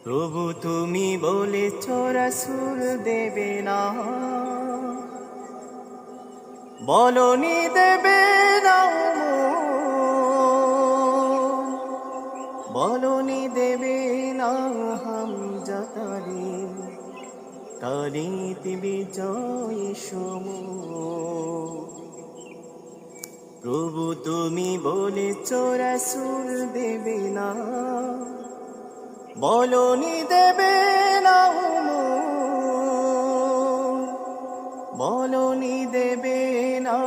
প্রভু তুমি বলেছ রাসূল দেবে না, বলনি দেবে না, বলনি দেবে না হামজাতারে তারিত বিজয় সমূহ। প্রভু তুমি বলেছ রাসূল দেবে না, বলনি দেবে না, বলনি দেবে না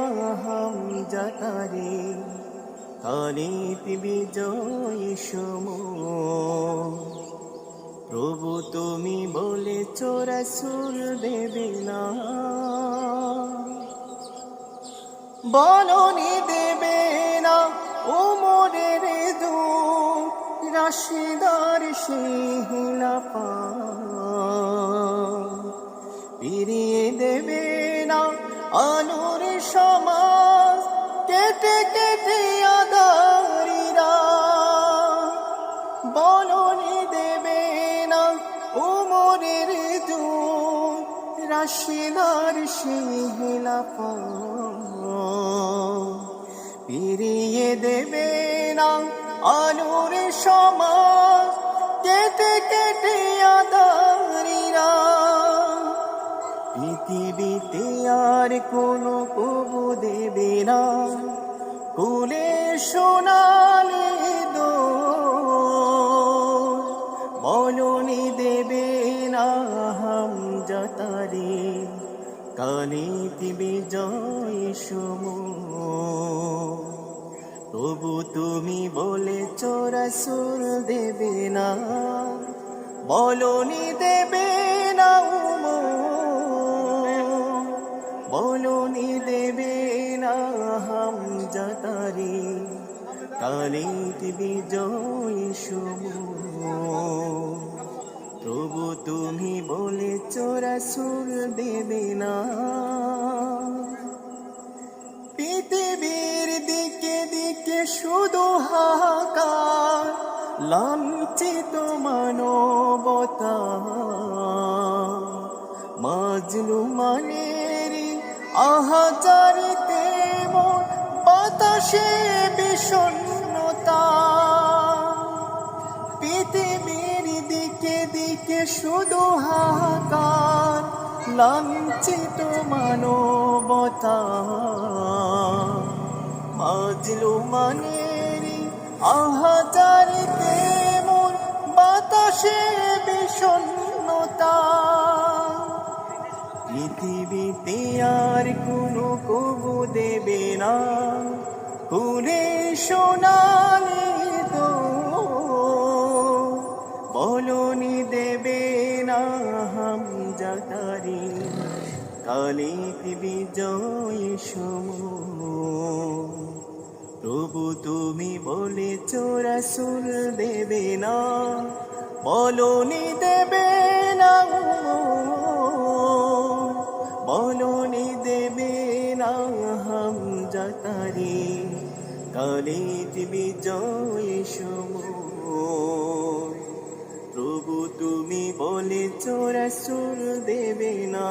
হামজাতারে তারিত বিজয় সমূহ। প্রভু তুমি বলেছ রাসূল দেবে না, বলনি দেবে না উমরের দুধ রাশিদার শিহিলাপা, ফিরিয়ে দেবে না আলোর সমাজ কেটে কেটে আদারিরা, বলনি দেবে না উমরের দুধ রাশিদার শিহিলাপা, ফিরিয়ে দেবে না আলোর সমাজ কেটে কেটে আদারিরা। পৃথিবীতে আর কোনো কবু দেবে না কুলে সোনালি দোল, বলনি দেবে না হামজাতারে তারিত বিজয় সমূহ। তবু তুমি বলেছ রাসূল দেবে না, বলনি দেবে না, বলনি দেবে না হামজাতারে তারিত বিজয় সমূহ। তবু তুমি বলেছ রাসূল দেবে না। পৃথিবীর দিকে দিকে শুধু হাহাকার, লাঞ্ছিত মানবতা, মাজলুমানের আহাজারিতে মন বাতাসে বিষণ্ণতা। পৃথিবীর দিকে দিকে শুধু হাহাকার, লাঞ্ছিত মানবতা, মাজলুমানের আহাজারিতে মন বাতাসে বিষণ্ণতা। পৃথিবীতে আর কোনো কবু দেবে না কুলে সোনালি দোল, বলনি দেবে না হামজাতারে তারিত বিজয় সমূহ। প্রভু তুমি বলেছ রাসূল দেবে না, বলনি দেবে না, বলনি দেবে না হামজাতারে তারিত বিজয় সমূহ। প্রভু তুমি বলেছ রাসূল দেবে না।